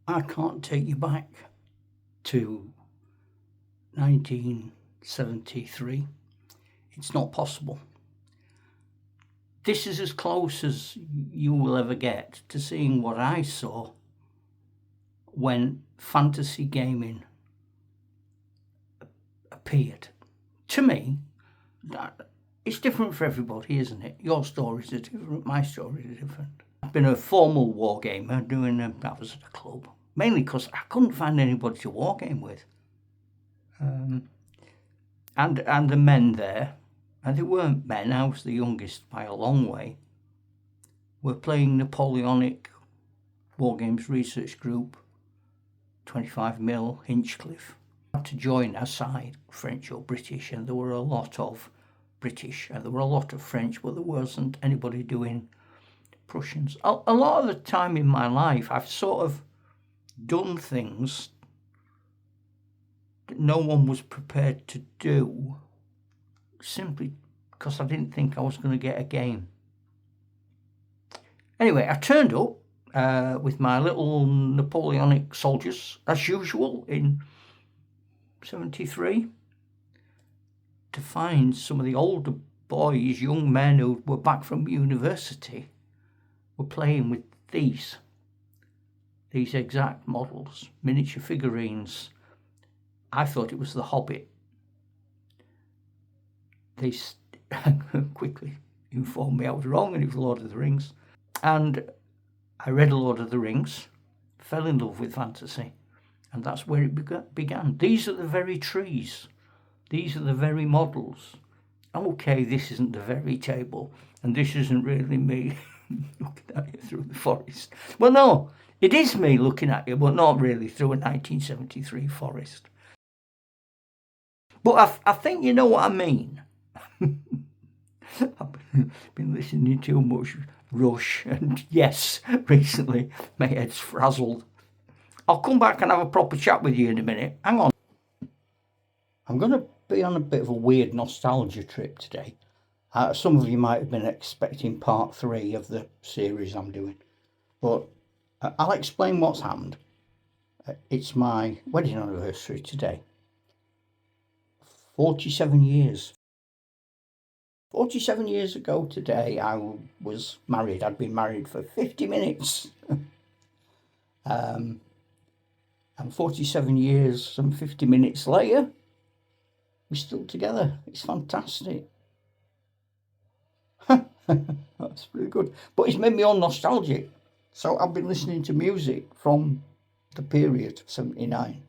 I can't take you back to 1973. It's not possible. This is as close as you will ever get to seeing what I saw when fantasy gaming appeared. To me, it's different for everybody, isn't it? Your stories are different, my stories are different. I've been a formal wargamer that was at a club, mainly because I couldn't find anybody to wargame with. And the men there, and they weren't men, I was the youngest by a long way, were playing Napoleonic Wargames Research Group, 25mm Hinchcliffe. I had to join a side, French or British, and there were a lot of British and there were a lot of French, but there wasn't anybody doing Prussians. A lot of the time in my life, I've sort of done things that no one was prepared to do, simply because I didn't think I was going to get a game. Anyway, I turned up with my little Napoleonic soldiers, as usual, in 73, to find some of the older boys, young men who were back from university, were playing with these exact models, miniature figurines. I thought it was The Hobbit. They quickly informed me I was wrong and it was Lord of the Rings. And I read Lord of the Rings, fell in love with fantasy, and that's where it began. These are the very trees. These are the very models. Okay, this isn't the very table, and this isn't really me looking at you through the forest. Well, no, it is me looking at you, but not really through a 1973 forest. But I think you know what I mean. I've been listening to too much Rush, and yes, recently my head's frazzled. I'll come back and have a proper chat with you in a minute. Hang on. I'm going to be on a bit of a weird nostalgia trip today. Some of you might have been expecting part 3 of the series I'm doing, but I'll explain what's happened. It's my wedding anniversary today. 47 years. 47 years ago today, I was married. I'd been married for 50 minutes. And 47 years and 50 minutes later, we're still together. It's fantastic. That's really good. But it's made me all nostalgic. So I've been listening to music from the period, 79.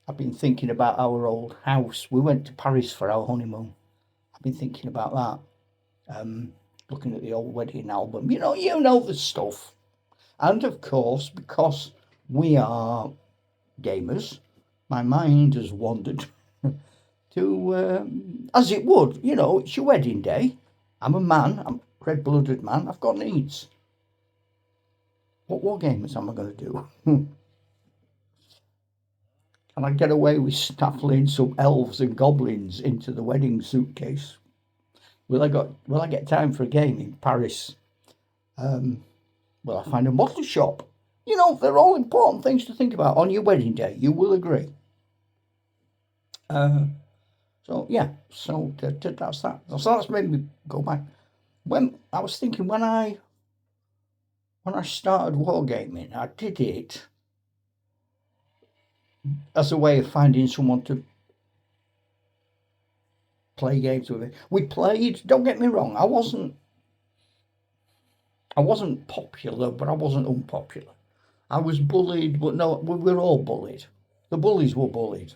I've been thinking about our old house. We went to Paris for our honeymoon. I've been thinking about that. Looking at the old wedding album. You know the stuff. And of course, because we are gamers, my mind has wandered to, as it would, it's your wedding day. I'm a man, I'm a red-blooded man, I've got needs. What war games am I going to do? Can I get away with snaffling some elves and goblins into the wedding suitcase? Will I get time for a game in Paris? Will I find a model shop? They're all important things to think about on your wedding day. You will agree. So that's that. So that's made me go back. When I was thinking, when I started wargaming, I did it as a way of finding someone to play games with it. We played, don't get me wrong, I wasn't popular, but I wasn't unpopular. I was bullied, but no, we were all bullied. The bullies were bullied.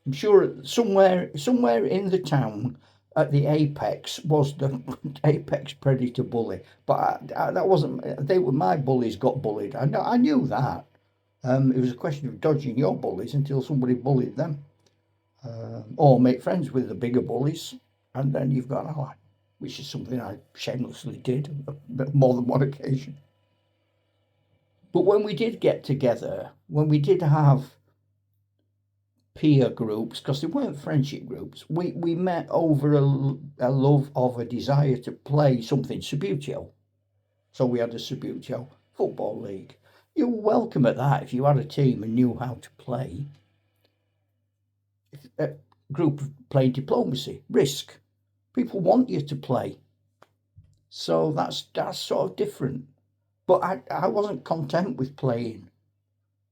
I'm sure somewhere in the town at the apex was the apex predator bully, but that wasn't. My bullies got bullied. I knew that. It was a question of dodging your bullies until somebody bullied them, or make friends with the bigger bullies, and then you've got an ally, which is something I shamelessly did more than one occasion. But when we did get together, when we did have peer groups, because they weren't friendship groups, we met over a love of a desire to play something Subbuteo. So we had a Subbuteo football league. you were welcome at that if you had a team and knew how to play. If a group played diplomacy, risk. People want you to play. So that's sort of different. But I wasn't content with playing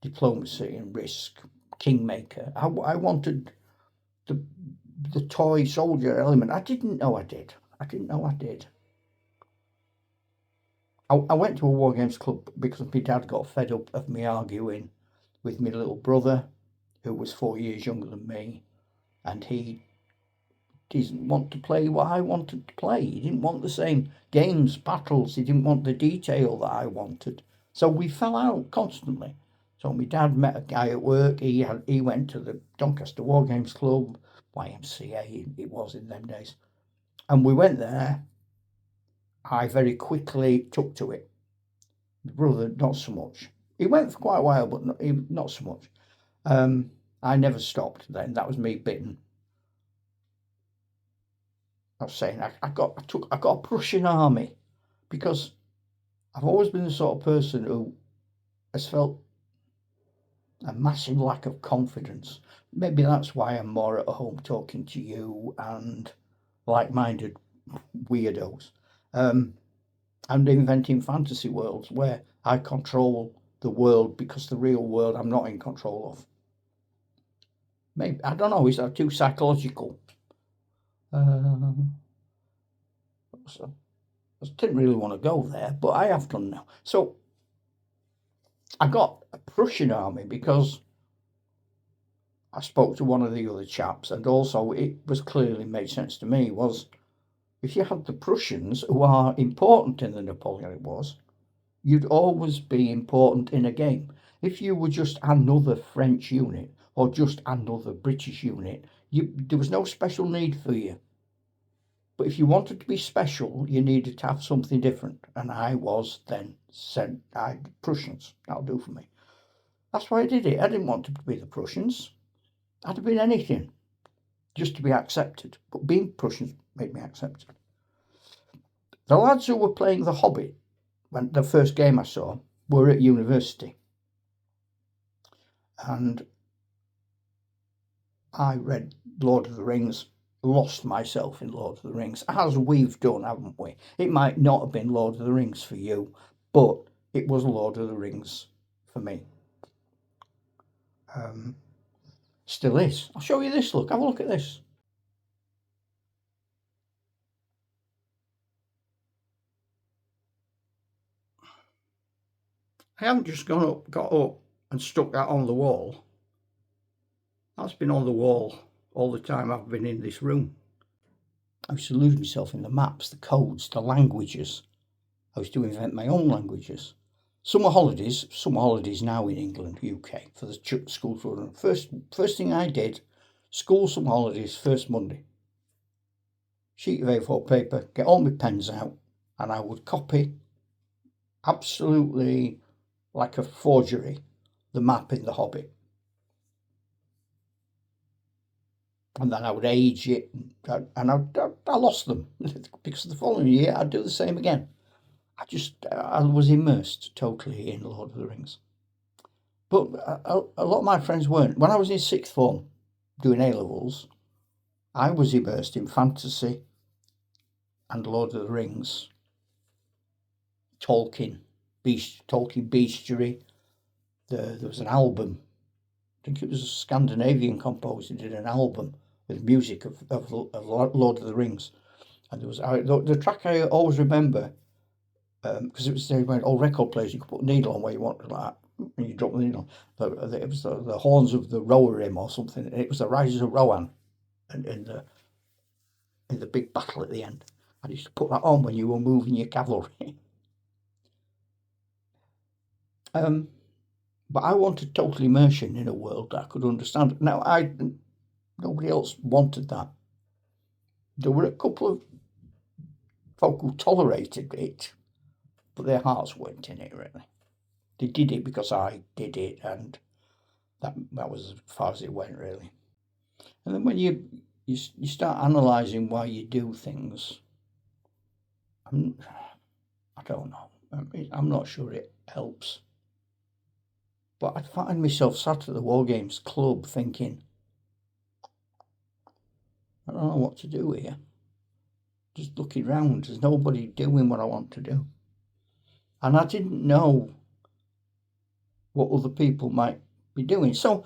diplomacy and risk, kingmaker. I wanted the toy soldier element. I didn't know I did. I went to a war games club because my dad got fed up of me arguing with my little brother, who was 4 years younger than me, and he didn't want to play what I wanted to play. He didn't want the same games, battles. He didn't want the detail that I wanted. So we fell out constantly. So my dad met a guy at work. He went to the Doncaster War Games Club, YMCA it was in them days, and we went there. I very quickly took to it. My brother, not so much. He went for quite a while, but not so much. I never stopped then. That was me bitten. I was saying I got a Prussian army because I've always been the sort of person who has felt a massive lack of confidence. Maybe that's why I'm more at home talking to you and like-minded weirdos. And inventing fantasy worlds where I control the world because the real world I'm not in control of. Maybe, I don't know, is that too psychological? So I didn't really want to go there, but I have done now. So I got a Prussian army because I spoke to one of the other chaps, and also it was clearly made sense to me was if you had the Prussians, who are important in the Napoleonic Wars, you'd always be important in a game. If you were just another French unit or just another British unit, there was no special need for you. But if you wanted to be special, you needed to have something different. And I was then sent, Prussians, that'll do for me. That's why I did it. I didn't want to be the Prussians. I'd have been anything just to be accepted. But being Prussians made me accepted. The lads who were playing The Hobbit, when the first game I saw, were at university. And I read Lord of the Rings, lost myself in Lord of the Rings, as we've done, haven't we? It might not have been Lord of the Rings for you, but it was Lord of the Rings for me. Still is. I'll show you this, look. Have a look at this. I haven't just got up and stuck that on the wall. That's been on the wall all the time I've been in this room. I used to lose myself in the maps, the codes, the languages. I used to invent my own languages. Summer holidays now in England, UK, for the school children. First thing I did, school summer holidays, first Monday. Sheet of A4 paper, get all my pens out, and I would copy, absolutely like a forgery, the map in The Hobbit. And then I would age it, and I lost them because the following year I'd do the same again. I was immersed totally in Lord of the Rings. But a lot of my friends weren't. When I was in sixth form doing A-levels, I was immersed in fantasy and Lord of the Rings, Tolkien bestiary. There was an album, I think it was a Scandinavian composer who did an album with music of Lord of the Rings. And there was the track I always remember, because it was when all record players, you could put a needle on where you wanted, like that, and you drop the needle. It was the horns of the Rohirrim or something. It was the Rises of Rohan, and in the big battle at the end. I used to put that on when you were moving your cavalry. But I wanted total immersion in a world that I could understand. Now, nobody else wanted that. There were a couple of folk who tolerated it, but their hearts weren't in it, really. They did it because I did it, and that was as far as it went, really. And then when you start analysing why you do things, I don't know. I'm not sure it helps. But I'd find myself sat at the War Games Club thinking, I don't know what to do here. Just looking round, there's nobody doing what I want to do. And I didn't know what other people might be doing. So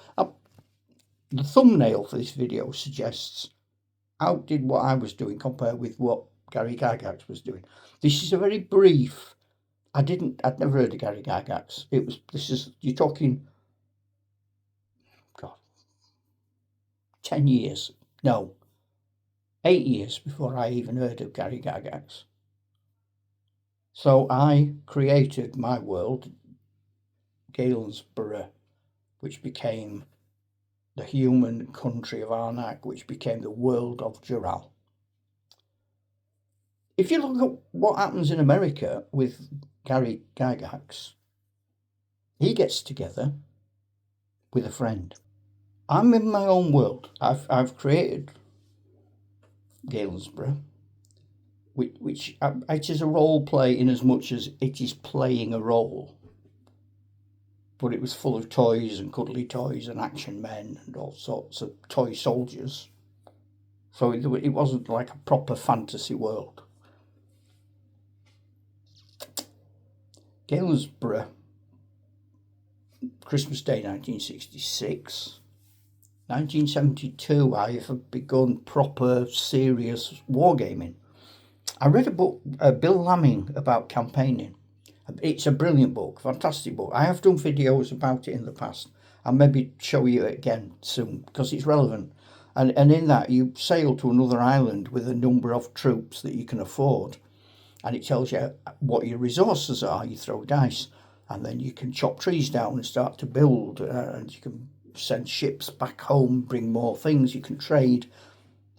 the thumbnail for this video suggests how did what I was doing compare with what Gary Gygax was doing. This is a very brief. I'd never heard of Gary Gygax. You're talking, God, 10 years. No, 8 years before I even heard of Gary Gygax. So I created my world, Galensborough, which became the human country of Arnak, which became the world of Jural. If you look at what happens in America with Gary Gygax, he gets together with a friend. I'm in my own world. I've created Galensborough, which it is a role play in as much as it is playing a role. But it was full of toys and cuddly toys and action men and all sorts of toy soldiers. So it wasn't like a proper fantasy world. Galensborough, Christmas Day 1966. 1972, I have begun proper, serious wargaming. I read a book, Bill Lamming, about campaigning. It's a brilliant book, fantastic book. I have done videos about it in the past. I'll maybe show you it again soon because it's relevant. And in that, you sail to another island with a number of troops that you can afford. And it tells you what your resources are. You throw dice, and then you can chop trees down and start to build. And you can send ships back home, bring more things. You can trade,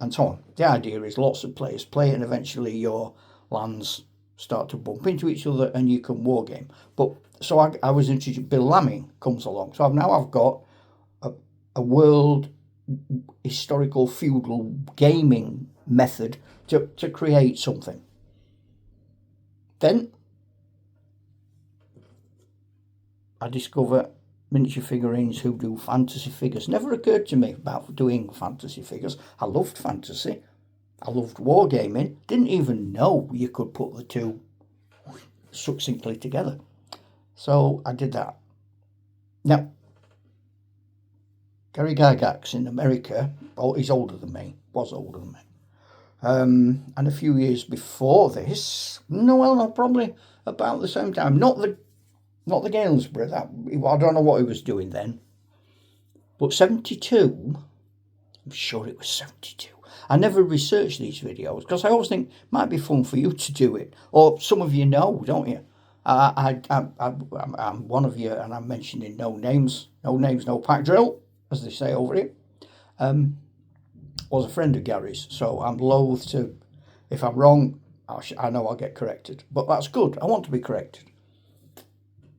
and so on. The idea is lots of players play, and eventually your lands start to bump into each other, and you can wargame. But so I was introduced. Bill Lamming comes along, so I've got a world historical feudal gaming method to create something. Then I discover miniature figurines who do fantasy figures. Never occurred to me about doing fantasy figures. I loved fantasy. I loved wargaming. Didn't even know you could put the two succinctly together. So I did that. Now, Gary Gygax in America, he's older than me, was older than me. And a few years before this, probably about the same time. Not the Galensborough. I don't know what he was doing then. But 72, I'm sure it was 72. I never researched these videos because I always think it might be fun for you to do it. Or some of you know, don't you? I'm one of you, and I'm mentioning no names, no pack drill, as they say over here. Was a friend of Gary's, so I'm loath to, if I'm wrong, I know I'll get corrected. But that's good. I want to be corrected.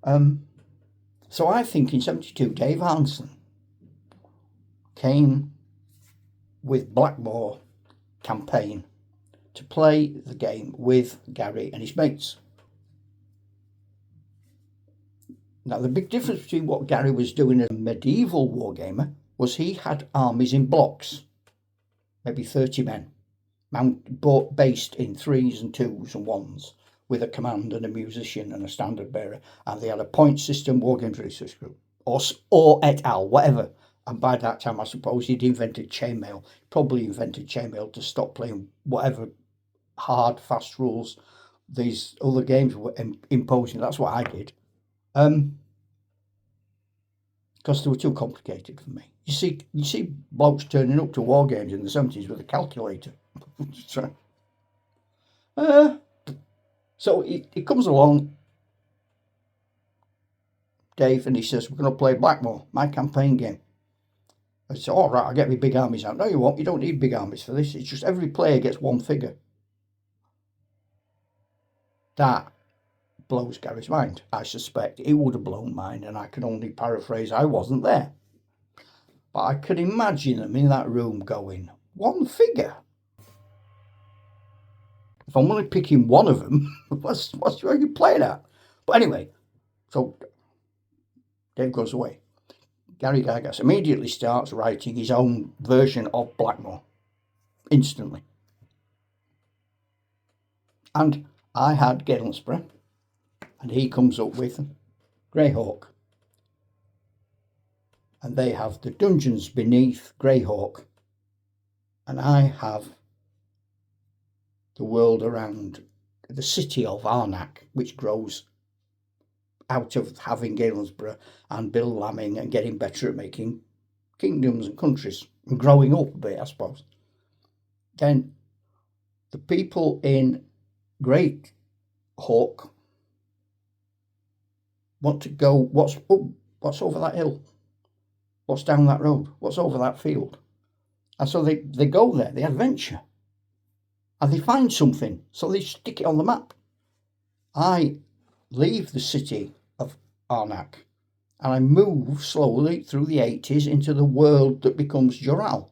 So I think in 72, Dave Arneson came with Blackmoor campaign to play the game with Gary and his mates. Now, the big difference between what Gary was doing as a medieval wargamer was he had armies in blocks, maybe 30 men, based in 3s and 2s and 1s, with a command and a musician and a standard bearer, and they had a point system wargames research group, or et al, whatever. And by that time, I suppose he'd invented chainmail. Probably invented chainmail to stop playing whatever hard, fast rules these other games were imposing. That's what I did. Because they were too complicated for me. You see blokes turning up to war games in the 70s with a calculator. So he comes along, Dave, and he says, we're going to play Blackmoor, my campaign game. I said, all right, I'll get my big armies out. No, you won't. You don't need big armies for this. It's just every player gets one figure. That blows Gary's mind. I suspect it would have blown mine, and I can only paraphrase, I wasn't there. But I could imagine them in that room going, one figure? If I'm only picking one of them, what's are you playing at? But anyway, so Dave goes away. Gary Gygax immediately starts writing his own version of Blackmoor. Instantly. And I had Gainsborough, and he comes up with Greyhawk. And they have the dungeons beneath Greyhawk. And I have the world around the city of Arnak, which grows out of having Gainsborough and Bill Lamming and getting better at making kingdoms and countries and growing up a bit, I suppose. Then the people in Greyhawk want to go, what's over that hill? What's down that road? What's over that field? And so they go there, they adventure. And they find something, so they stick it on the map. I leave the city of Arnak and I move slowly through the 80s into the world that becomes Joral.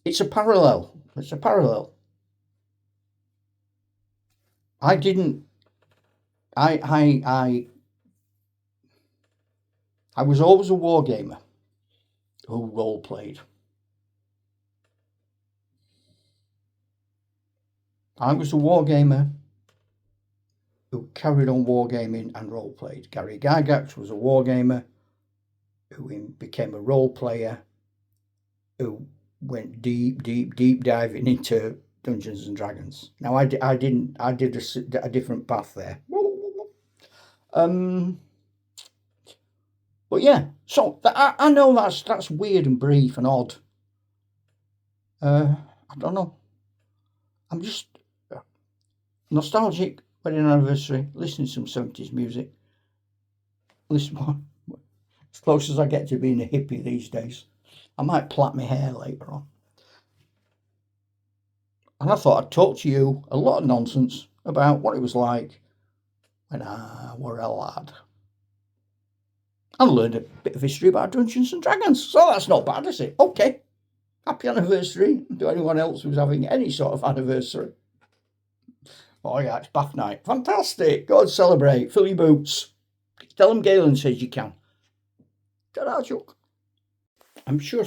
It's a parallel. It's a parallel. I was always a wargamer who role played. I was a wargamer who carried on wargaming and role played. Gary Gygax was a wargamer who became a role player who went deep diving into Dungeons and Dragons. Now I did a different path there. But yeah, so I know that's weird and brief and odd. I don't know. I'm just nostalgic, wedding anniversary, listening to some 70s music. Listen more, as close as I get to being a hippie these days. I might plait my hair later on. And I thought I'd talk to you a lot of nonsense about what it was like when I were a lad. I learned a bit of history about Dungeons and Dragons, so that's not bad, is it? Okay. Happy anniversary to anyone else who's having any sort of anniversary. Oh yeah, it's bath night. Fantastic. Go and celebrate. Fill your boots. Tell them Galen says you can. Ta-da, Chuck. I'm sure